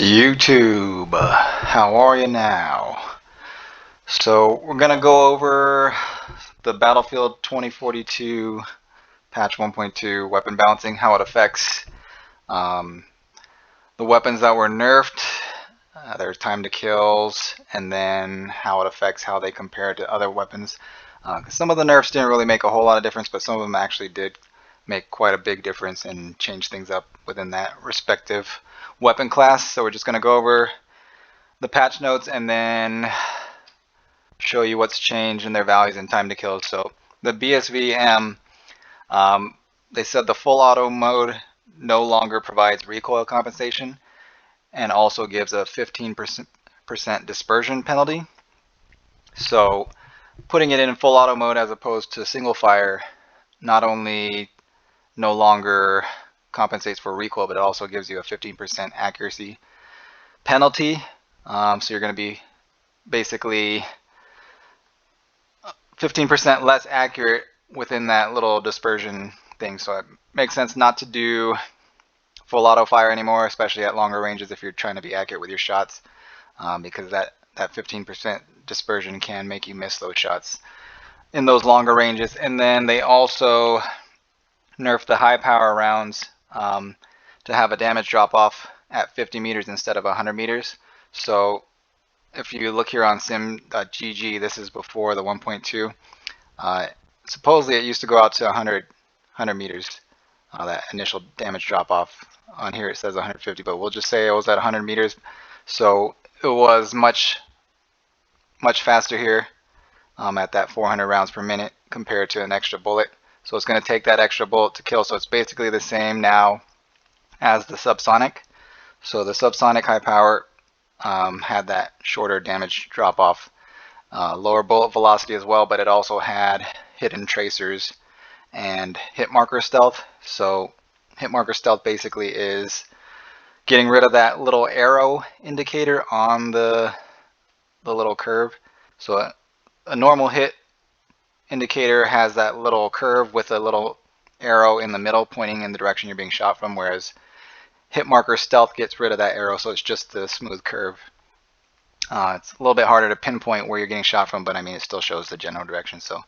YouTube, how are you now? So we're gonna go over the Battlefield 2042 patch 1.2 weapon balancing, how it affects um, the weapons that were nerfed, their time to kills, and then how it affects how they compare to other weapons. 'Cause some of the nerfs didn't really make a whole lot of difference, but some of them actually did make quite a big difference and change things up within that respective weapon class. So we're just gonna go over the patch notes and then show you what's changed in their values and time to kill. So the BSVM, they said the full auto mode no longer provides recoil compensation and also gives a 15% dispersion penalty. So putting it in full auto mode as opposed to single fire not only no longer compensates for recoil, but it also gives you a 15% accuracy penalty. So you're going to be basically 15% less accurate within that little dispersion thing. So it makes sense not to do full auto fire anymore, especially at longer ranges if you're trying to be accurate with your shots, because that 15% dispersion can make you miss those shots in those longer ranges. And then they also nerfed the high power rounds to have a damage drop off at 50 meters instead of 100 meters. So if you look here on sim.gg, this is before the 1.2. Supposedly it used to go out to 100 meters, that initial damage drop off. On here it says 150, but we'll just say it was at 100 meters. So it was much faster here at that 400 rounds per minute compared to an extra bullet. So it's going to take that extra bullet to kill. So it's basically the same now as the subsonic. So the subsonic high power had that shorter damage drop off, lower bullet velocity as well, but it also had hidden tracers and hit marker stealth. So hit marker stealth basically is getting rid of that little arrow indicator on the little curve. So a normal hit indicator has that little curve with a little arrow in the middle pointing in the direction you're being shot from, whereas hit marker stealth gets rid of that arrow, so it's just the smooth curve. It's a little bit harder to pinpoint where you're getting shot from, but I mean it still shows the general direction. So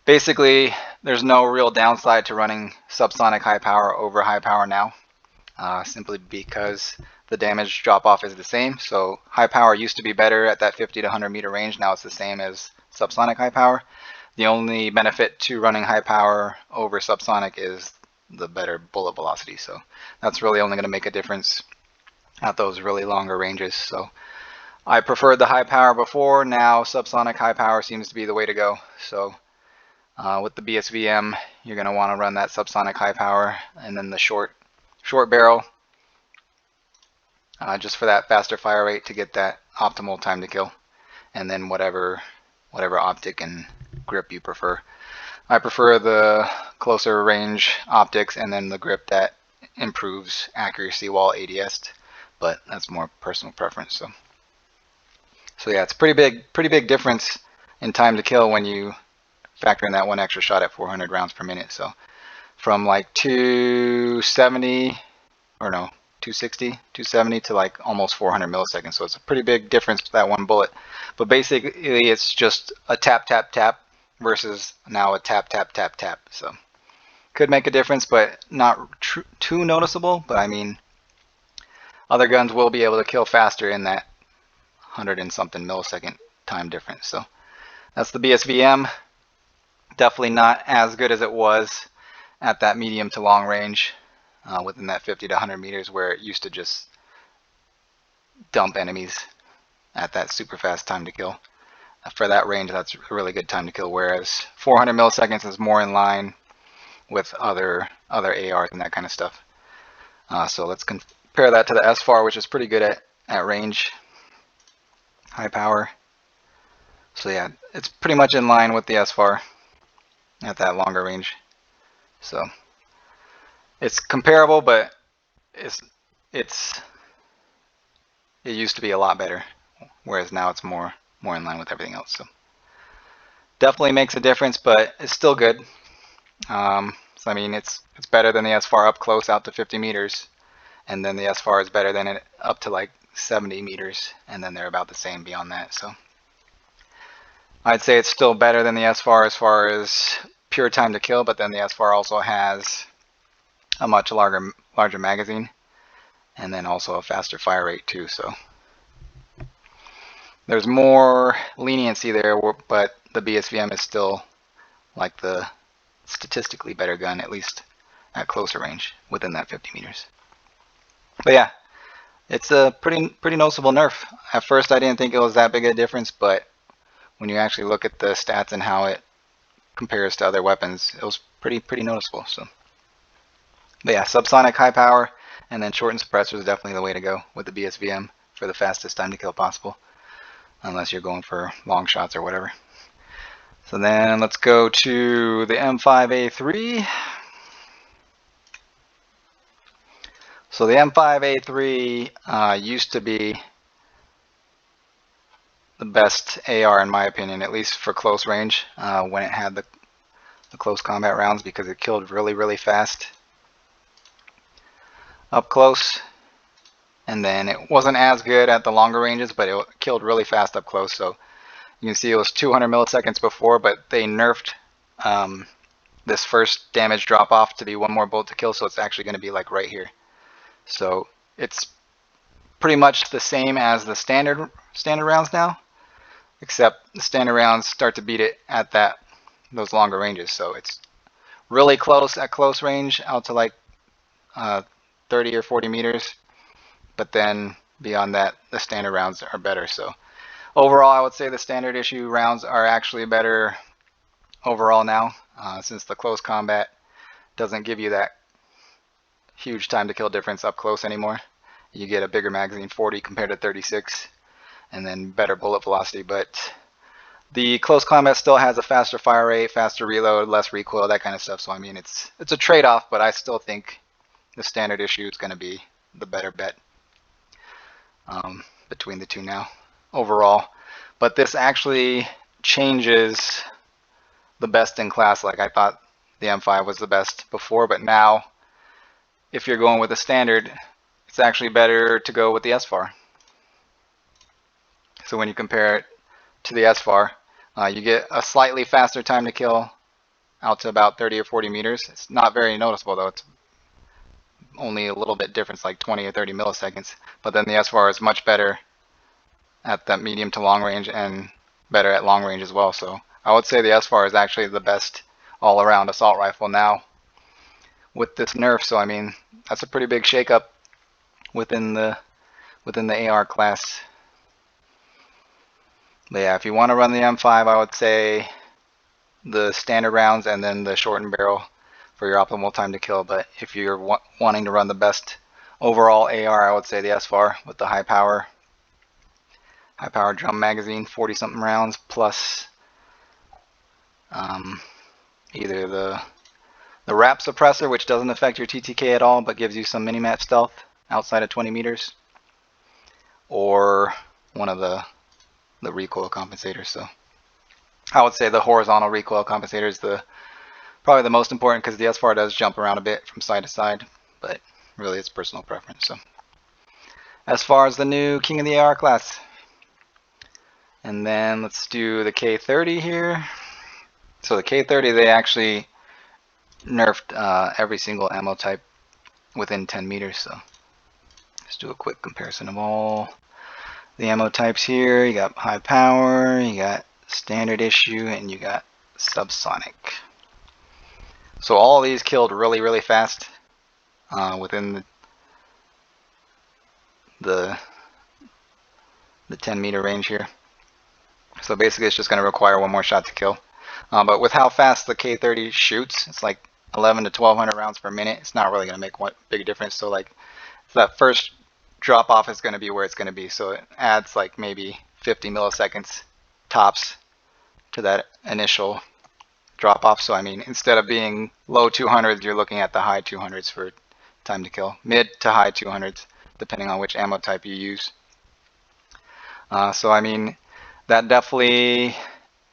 basically there's no real downside to running subsonic high power over high power now, simply because the damage drop off is the same. So high power used to be better at that 50 to 100 meter range. Now it's the same as subsonic high power. The only benefit to running high power over subsonic is the better bullet velocity. So that's really only going to make a difference at those really longer ranges. So I preferred the high power before. Now subsonic high power seems to be the way to go. So with the BSVM, you're going to want to run that subsonic high power and then the short barrel, just for that faster fire rate to get that optimal time to kill, and then whatever optic and grip you prefer. I prefer the closer range optics and then the grip that improves accuracy while ADS'd, but that's more personal preference. So yeah, it's pretty big difference in time to kill when you factor in that one extra shot at 400 rounds per minute. So from like 270 or no 260, 270 to like almost 400 milliseconds. So it's a pretty big difference with that one bullet. But basically it's just a tap tap tap versus now a tap tap tap tap. So could make a difference, but not too noticeable. But I mean, other guns will be able to kill faster in that 100 and something millisecond time difference. So that's the BSVM. Definitely not as good as it was at that medium to long range, within that 50 to 100 meters, where it used to just dump enemies at that super fast time to kill. For that range, that's a really good time to kill, whereas 400 milliseconds is more in line with other ARs and that kind of stuff. So let's compare that to the SFAR, which is pretty good at range, high power. So yeah, it's pretty much in line with the SFAR at that longer range. So it's comparable, but it used to be a lot better, whereas now it's more in line with everything else. So definitely makes a difference, but it's still good. So I mean, it's better than the SFAR up close out to 50 meters, and then the SFAR is better than it up to like 70 meters, and then they're about the same beyond that. So I'd say it's still better than the SFAR as far as pure time to kill, but then the SFAR also has a much larger magazine, and then also a faster fire rate too. So there's more leniency there, but the BSVM is still like the statistically better gun, at least at closer range within that 50 meters. But yeah, it's a pretty noticeable nerf. At first I didn't think it was that big a difference, but when you actually look at the stats and how it compares to other weapons, it was pretty noticeable. So, but yeah, subsonic, high power, and then shortened suppressor is definitely the way to go with the BSVM for the fastest time to kill possible, unless you're going for long shots or whatever. So then let's go to the M5A3. So the M5A3 used to be the best AR in my opinion, at least for close range, when it had the close combat rounds, because it killed really fast up close, and then it wasn't as good at the longer ranges, but it killed really fast up close. So you can see it was 200 milliseconds before, but they nerfed this first damage drop off to be one more bullet to kill, so it's actually going to be like right here. So it's pretty much the same as the standard rounds now, except the standard rounds start to beat it at those longer ranges. So it's really close at close range out to like 30 or 40 meters, but then beyond that the standard rounds are better. So overall I would say the standard issue rounds are actually better overall now, since the close combat doesn't give you that huge time to kill difference up close anymore. You get a bigger magazine, 40 compared to 36, and then better bullet velocity. But the close combat still has a faster fire rate, faster reload, less recoil, that kind of stuff. So I mean, it's a trade-off, but I still think the standard issue is going to be the better bet between the two now overall. But this actually changes the best in class. Like, I thought the M5 was the best before, but now if you're going with the standard, it's actually better to go with the SFAR. So when you compare it to the SFAR, you get a slightly faster time to kill out to about 30 or 40 meters. It's not very noticeable though. It's only a little bit difference, like 20 or 30 milliseconds. But then the SFAR is much better at that medium to long range, and better at long range as well. So I would say the SFAR is actually the best all-around assault rifle now with this nerf. So I mean, that's a pretty big shakeup within the AR class. But yeah, if you want to run the M5, I would say the standard rounds and then the shortened barrel for your optimal time to kill. But if you're wanting to run the best overall AR, I would say the SFAR with the high power drum magazine, 40 something rounds, plus either the wrap suppressor, which doesn't affect your TTK at all but gives you some mini-map stealth outside of 20 meters, or one of the recoil compensators. So I would say the horizontal recoil compensator is probably the most important, because the SFAR does jump around a bit from side to side, but really it's personal preference. So as far as the new King of the AR class, and then let's do the K30 here. So the K30, they actually nerfed every single ammo type within 10 meters. So let's do a quick comparison of all the ammo types here. You got high power, you got standard issue, and you got subsonic. So all of these killed really fast within the 10 meter range here. So basically it's just going to require one more shot to kill. But with how fast the K30 shoots, it's like 11 to 1200 rounds per minute. It's not really going to make one big difference. So like that first drop off is going to be where it's going to be. So it adds like maybe 50 milliseconds tops to that initial drop off. So I mean, instead of being low 200s, you're looking at the high 200s for time to kill, mid to high 200s, depending on which ammo type you use. So I mean, that definitely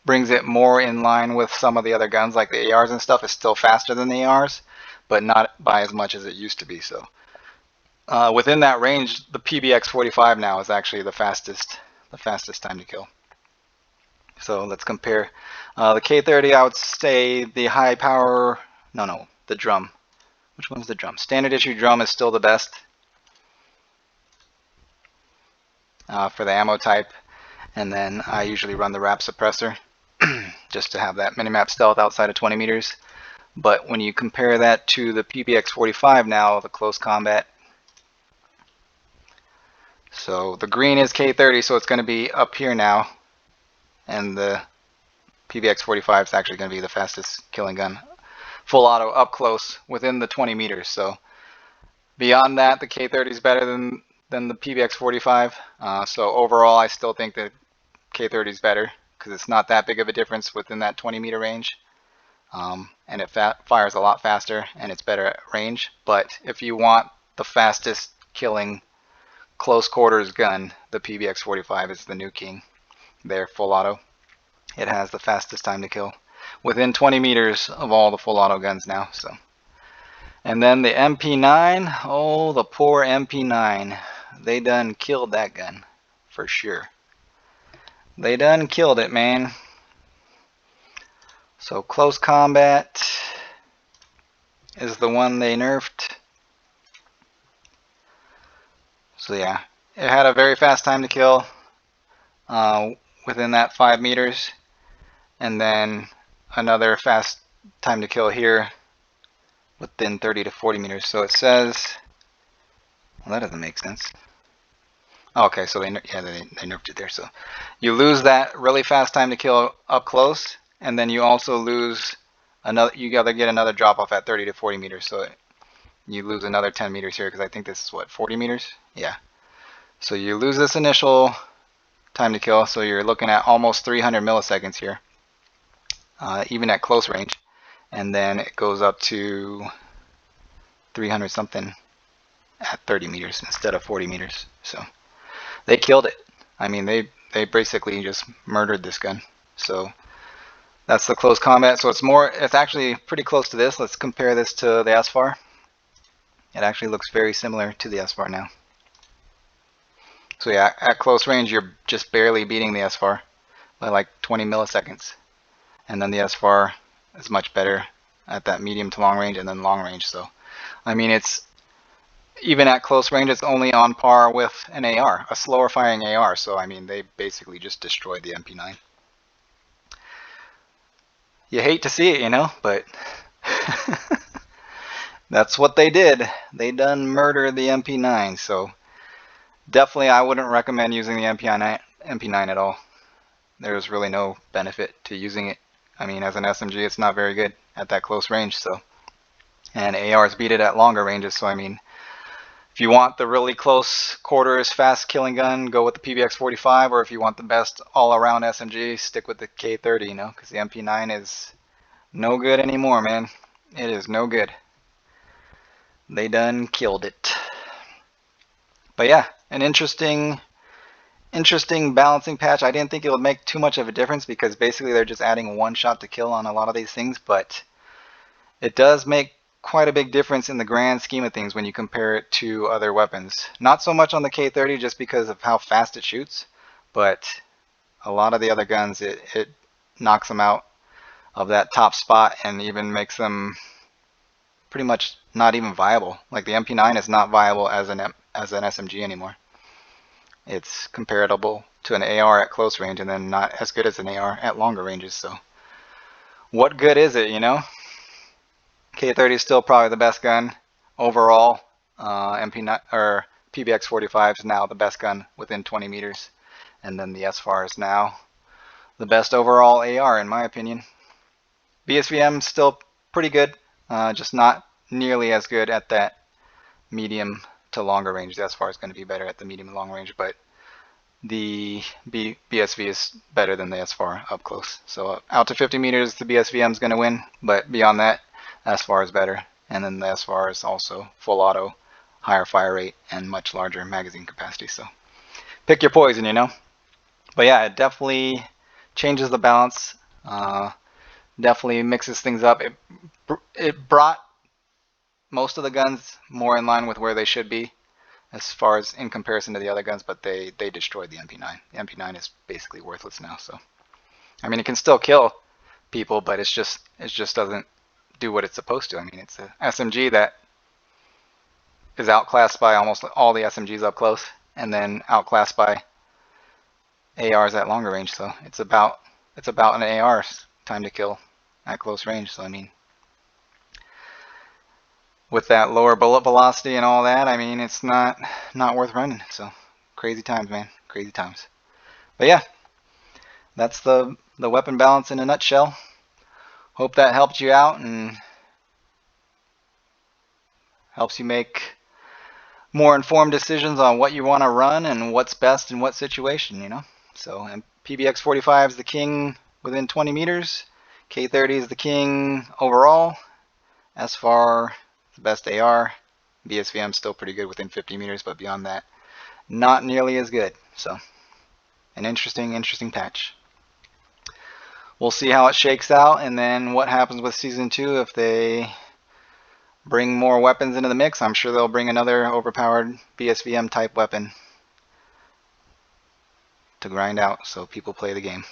brings it more in line with some of the other guns, like the ARs and stuff. Is still faster than the ARs, but not by as much as it used to be. So Within that range, the PBX 45 now is actually the fastest time to kill. So let's compare. The K30, I would say the high power, no, the drum. Which one's the drum? Standard issue drum is still the best for the ammo type. And then I usually run the wrap suppressor just to have that minimap stealth outside of 20 meters. But when you compare that to the PBX 45 now, the close combat. So the green is K30, so it's going to be up here now. And the PBX 45 is actually going to be the fastest killing gun. Full auto up close within the 20 meters. So beyond that, the K30 is better than the PBX 45. So overall, I still think that K30 is better because it's not that big of a difference within that 20 meter range. And it fires a lot faster and it's better at range. But if you want the fastest killing close quarters gun, the PBX 45 is the new king. There, full auto. It has the fastest time to kill within 20 meters of all the full auto guns now. So, and then the MP9, oh, the poor MP9. They done killed that gun for sure. They done killed it, man. So close combat is the one they nerfed. So yeah, it had a very fast time to kill within that 5 meters. And then another fast time to kill here within 30 to 40 meters. So it says, well, that doesn't make sense. Okay, so they nerfed it there. So you lose that really fast time to kill up close, and then you also lose another. You gotta get another drop off at 30 to 40 meters. So you lose another 10 meters here because I think this is what, 40 meters? Yeah. So you lose this initial time to kill. So you're looking at almost 300 milliseconds here, even at close range, and then it goes up to 300 something at 30 meters instead of 40 meters. So they killed it. I mean, they basically just murdered this gun. So that's the close combat. So it's actually pretty close to this. Let's compare this to the SFAR. It actually looks very similar to the SFAR now. So yeah, at close range, you're just barely beating the SFAR by like 20 milliseconds. And then the SFAR is much better at that medium to long range and then long range. So, I mean, it's even at close range, it's only on par with an AR, a slower firing AR. So, I mean, they basically just destroyed the MP9. You hate to see it, you know, but that's what they did. They done murdered the MP9. So, definitely, I wouldn't recommend using the MP9 at all. There's really no benefit to using it. I mean, as an SMG, it's not very good at that close range. So, and ARs beat it at longer ranges. So, I mean, if you want the really close quarters fast killing gun, go with the PBX 45, or if you want the best all-around SMG, stick with the K30, you know, because the MP9 is no good anymore, man. It is no good. They done killed it. But yeah, an interesting balancing patch. I didn't think it would make too much of a difference because basically they're just adding one shot to kill on a lot of these things, but it does make quite a big difference in the grand scheme of things when you compare it to other weapons. Not so much on the K30 just because of how fast it shoots, but a lot of the other guns, it knocks them out of that top spot and even makes them pretty much not even viable. Like the MP9 is not viable as an SMG anymore. It's comparable to an AR at close range and then not as good as an AR at longer ranges. So what good is it, you know? K30 is still probably the best gun overall. MP9 or PBX 45 is now the best gun within 20 meters, and then the SFAR is now the best overall AR in my opinion. BSVM is still pretty good, just not nearly as good at that medium to longer range. The SFAR is going to be better at the medium and long range, but the BSV is better than the SFAR up close. So out to 50 meters, the BSVM is going to win, but beyond that, SFAR is better. And then the SFAR is also full auto, higher fire rate, and much larger magazine capacity. So pick your poison, you know. But yeah, it definitely changes the balance. Definitely mixes things up. It brought most of the guns more in line with where they should be. as far as in comparison to the other guns, but they destroyed the MP9. The MP9 is basically worthless now. So I mean, it can still kill people, but it just doesn't do what it's supposed to. I mean, it's a SMG that is outclassed by almost all the SMGs up close, and then outclassed by ARs at longer range. So it's about an AR's time to kill at close range. So I mean, with that lower bullet velocity and all that, I mean, it's not worth running. So crazy times, man, crazy times. But yeah, that's the weapon balance in a nutshell. Hope that helped you out and helps you make more informed decisions on what you want to run and what's best in what situation, you know. So, and PBX 45 is the king within 20 meters. K30 is the king overall. SFAR, the best AR. BSVM still pretty good within 50 meters, but beyond that, not nearly as good. So, an interesting patch. We'll see how it shakes out, and then what happens with Season 2 if they bring more weapons into the mix. I'm sure they'll bring another overpowered BSVM type weapon to grind out so people play the game.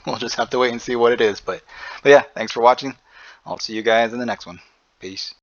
We'll just have to wait and see what it is. But yeah, thanks for watching. I'll see you guys in the next one. Peace.